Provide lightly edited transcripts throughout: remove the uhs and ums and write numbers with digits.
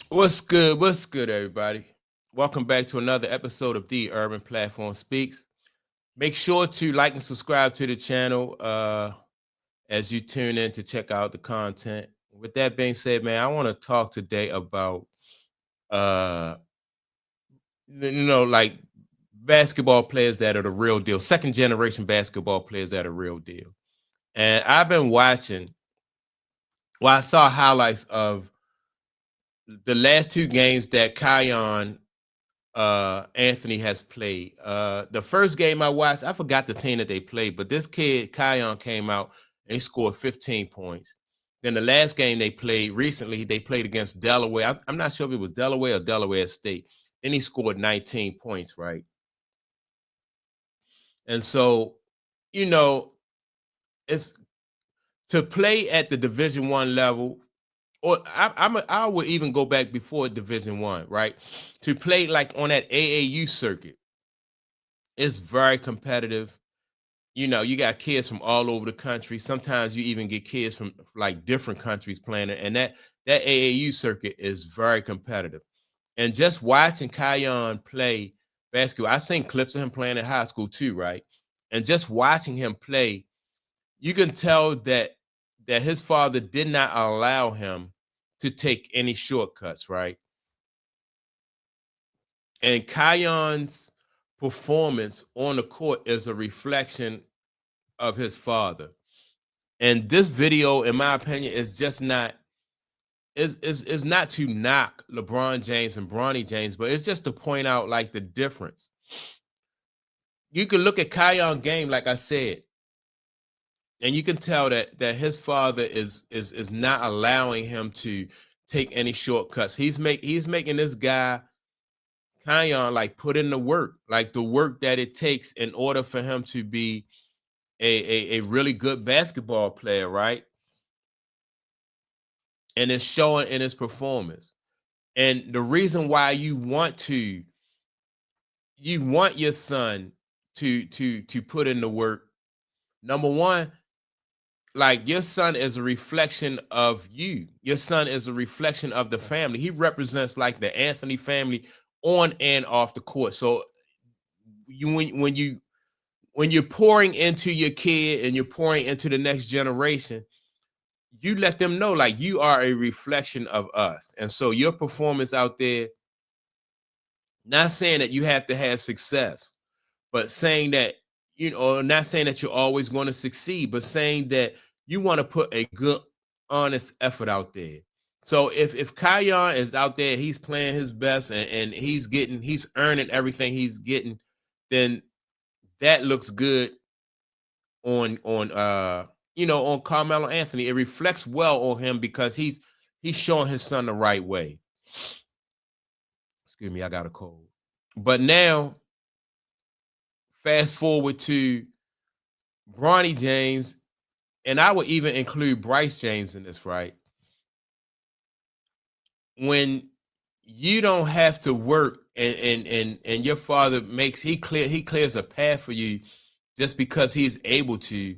What's good? What's good, everybody? Welcome back to another episode of The Urban Platform Speaks. Make sure to like and subscribe to the channel as you tune in to check out the content. With that being said, man, I want to talk today about uh like basketball players that are the real deal, second generation basketball players that are real deal. And I've been watching, I saw highlights of the last two games that Kion Anthony has played. The first game I watched, I forgot the team that they played, but this kid, Kion, came out and he scored 15 points. Then the last game they played recently, they played against Delaware. I'm not sure if it was Delaware or Delaware State. Then he scored 19 points, right? And so, you know, it's to play at the Division 1 level, or I would even go back before Division 1, right? To play like on that AAU circuit, it's very competitive. You got kids from all over the country. Sometimes you even get kids from like different countries playing it, and that AAU circuit is very competitive. And just watching Kion play basketball, I seen clips of him playing in high school too, right? And just watching him play, you can tell that his father did not allow him to take any shortcuts, right? And Kion's performance on the court is a reflection of his father. And this video, in my opinion, is just not is not to knock LeBron James and Bronny James, but it's just to point out like the difference. You can look at Kion game, like I said, and you can tell that his father is not allowing him to take any shortcuts. He's making this guy Kion like put in the work, like the work that it takes in order for him to be a really good basketball player, right? And it's showing in his performance. And the reason why you want your son to put in the work. Number one, like your son is a reflection of you. Your son is a reflection of the family. He represents like the Anthony family on and off the court. So you when you're pouring into your kid and you're pouring into the next generation, you let them know like you are a reflection of us. And so your performance out there, not saying that you have to have success, but saying that, not saying that you're always going to succeed, but saying that you want to put a good, honest effort out there. So if Kion is out there, he's playing his best and he's earning everything he's getting, then that looks good on Carmelo Anthony. It reflects well on him because he's showing his son the right way. Excuse me, I got a cold. But now, fast forward to Bronny James, and I would even include Bryce James in this, right? When you don't have to work and your father he clears a path for you just because he's able to,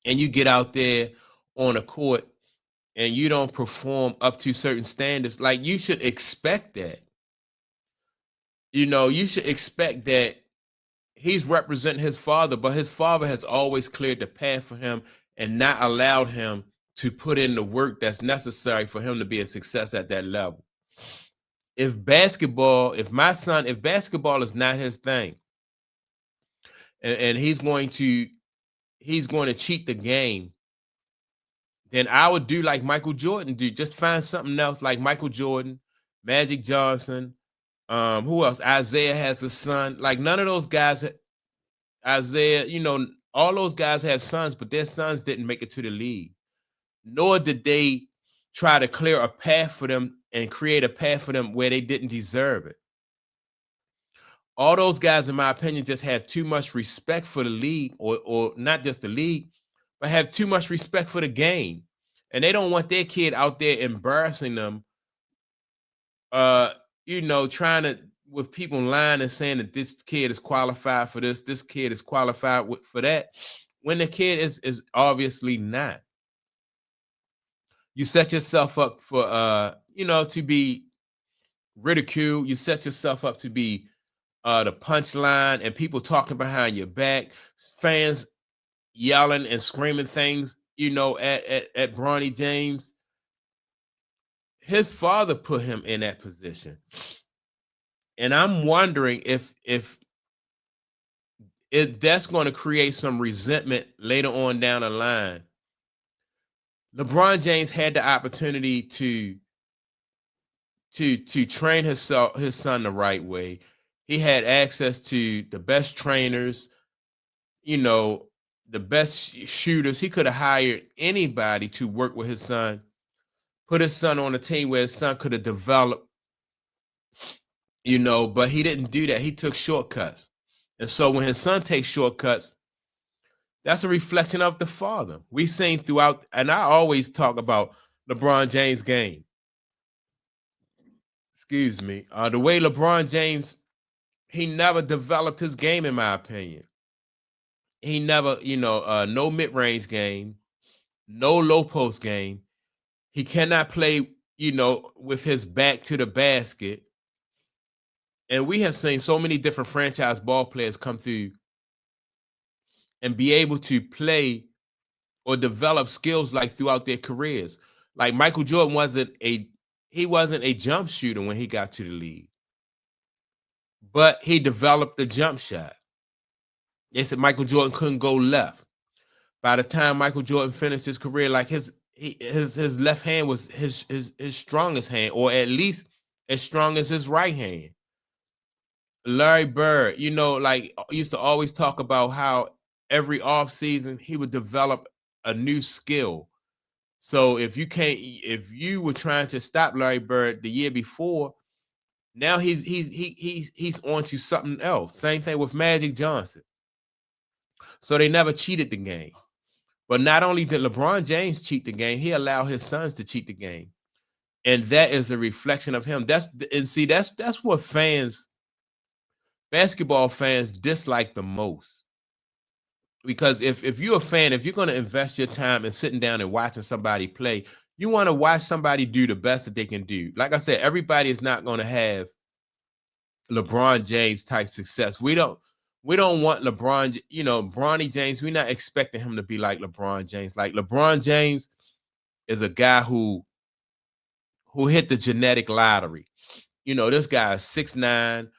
and you get out there on a court and you don't perform up to certain standards, like you should expect that. You should expect that he's representing his father, but his father has always cleared the path for him and not allowed him to put in the work that's necessary for him to be a success at that level. If basketball is not his thing, and he's going to cheat the game, then I would do like Michael Jordan do. Just find something else like Michael Jordan, Magic Johnson, who else? Isaiah has a son. Like none of those guys, Isaiah, all those guys have sons, but their sons didn't make it to the league. Nor did they try to clear a path for them and create a path for them where they didn't deserve it. All those guys, in my opinion, just have too much respect for the league, or not just the league, but have too much respect for the game. And they don't want their kid out there embarrassing them, trying to, with people lying and saying that this kid is qualified for this kid is qualified for that, when the kid is obviously not. You set yourself up for to be ridiculed. You set yourself up to be the punchline and people talking behind your back, fans yelling and screaming things, at Bronny James. His father put him in that position. And I'm wondering if that's going to create some resentment later on down the line. LeBron James had the opportunity to train his son the right way. He had access to the best trainers, the best shooters. He could have hired anybody to work with his son, put his son on a team where his son could have developed, but he didn't do that. He took shortcuts. And so when his son takes shortcuts, that's a reflection of the father. We've seen throughout, and I always talk about LeBron James' game. Excuse me. The way LeBron James, he never developed his game, in my opinion. He never, no mid-range game, no low post game. He cannot play, with his back to the basket. And we have seen so many different franchise ball players come through and be able to play or develop skills like throughout their careers. Like Michael Jordan wasn't a jump shooter when he got to the league, but he developed the jump shot. They said Michael Jordan couldn't go left. By the time Michael Jordan finished his career, like his left hand was his strongest hand, or at least as strong as his right hand. Larry Bird, like used to always talk about how every offseason he would develop a new skill. So if you were trying to stop Larry Bird the year before, now he's on to something else. Same thing with Magic Johnson. So they never cheated the game. But not only did LeBron James cheat the game, he allowed his sons to cheat the game. And that is a reflection of him. That's what basketball fans dislike the most. Because if you're a fan, if you're going to invest your time in sitting down and watching somebody play, you want to watch somebody do the best that they can do. Like I said, everybody is not going to have LeBron James type success. We don't want LeBron, Bronny James. We're not expecting him to be like LeBron James. Like LeBron James is a guy who hit the genetic lottery. This guy is 6'9",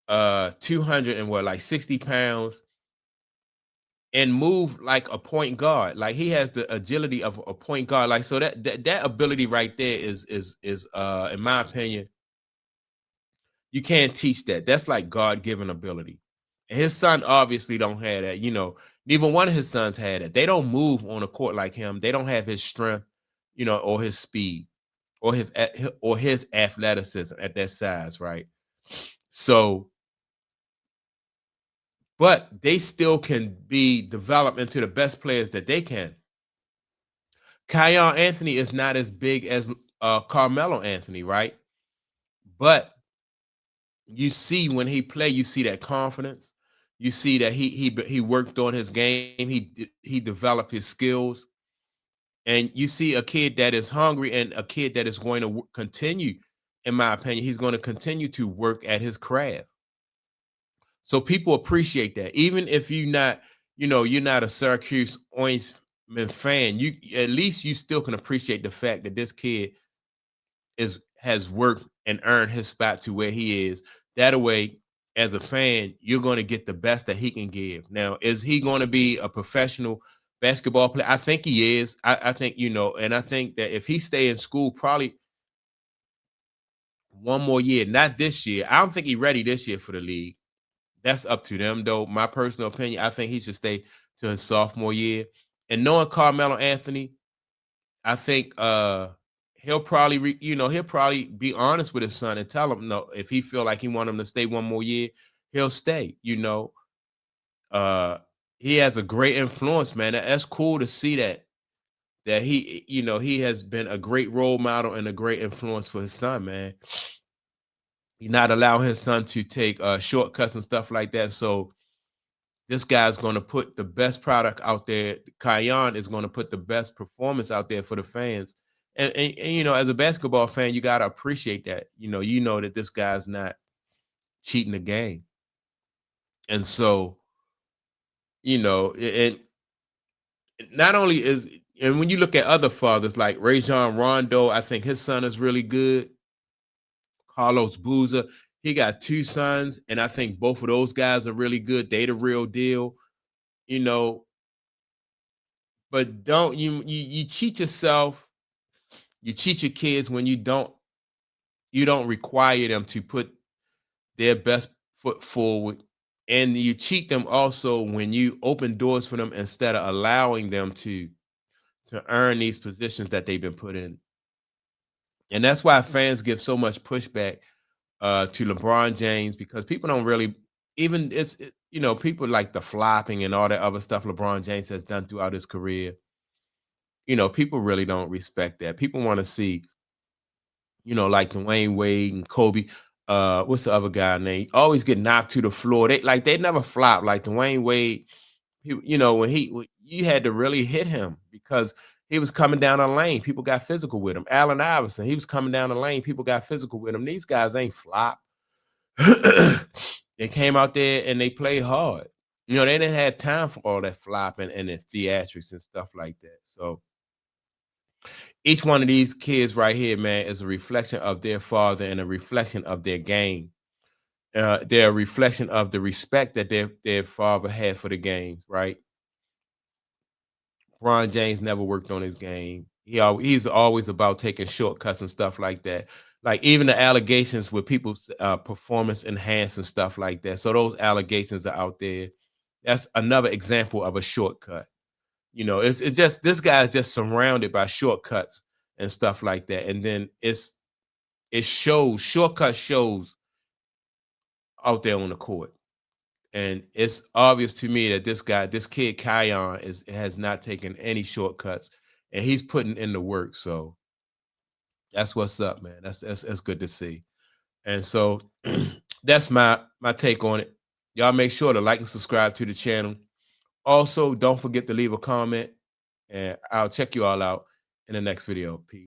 200 and like 60 pounds, and move like a point guard. Like he has the agility of a point guard. Like, so that ability right there is in my opinion, you can't teach that. That's like God-given ability. And his son obviously don't have that. Neither one of his sons had it. They don't move on a court like him. They don't have his strength, or his speed, or his athleticism at that size, right? So, but they still can be developed into the best players that they can. Kion Anthony is not as big as Carmelo Anthony, right? But you see when he play, you see that confidence. You see that he worked on his game. He developed his skills, and you see a kid that is hungry and a kid that is going to continue. In my opinion, he's going to continue to work at his craft. So people appreciate that, even if you're not a Syracuse Orangeman fan. You at least you still can appreciate the fact that this kid has worked and earned his spot to where he is. That way, as a fan, you're going to get the best that he can give. Now, is he going to be a professional basketball player? I think he is. I think, and I think that if he stay in school, probably one more year, not this year. I don't think he's ready this year for the league. That's up to them, though. My personal opinion, I think he should stay to his sophomore year. And knowing Carmelo Anthony, I think he'll probably he'll probably be honest with his son and tell him no. If he feel like he want him to stay one more year, he'll stay. He has a great influence, man. That's cool to see that he has been a great role model and a great influence for his son, man. He's not allowing his son to take shortcuts and stuff like that. So this guy's going to put the best product out there. Kion is going to put the best performance out there for the fans. And you know, as a basketball fan, you gotta appreciate that. You know that this guy's not cheating the game, and so and not only is and when you look at other fathers like Rajon Rondo, I think his son is really good. Carlos Boozer, he got two sons, and I think both of those guys are really good. They the real deal, you know. But don't you cheat yourself, you cheat your kids when you don't require them to put their best foot forward, and you cheat them also when you open doors for them instead of allowing them to earn these positions that they've been put in. And that's why fans give so much pushback to LeBron James, because people don't really even people like the flopping and all that other stuff LeBron James has done throughout his career. People really don't respect that. People want to see, like Dwayne Wade and Kobe. What's the other guy name? Always get knocked to the floor. They never flop like Dwayne Wade. When you had to really hit him because he was coming down the lane. People got physical with him. Allen Iverson, he was coming down the lane. People got physical with him. These guys ain't flop. They came out there and they played hard. They didn't have time for all that flopping and the theatrics and stuff like that. So each one of these kids right here, man, is a reflection of their father and a reflection of their game. They're a reflection of the respect that their father had for the game, right? Ron James never worked on his game. He's always about taking shortcuts and stuff like that. Like even the allegations with people's performance enhanced and stuff like that. So those allegations are out there. That's another example of a shortcut. It's just this guy is just surrounded by shortcuts and stuff like that. And then it shows shortcut shows out there on the court. And it's obvious to me that this kid Kion has not taken any shortcuts, and he's putting in the work. So that's what's up, man. That's good to see. And so that's my take on it. Y'all make sure to like and subscribe to the channel. Also, don't forget to leave a comment, and I'll check you all out in the next video. Peace.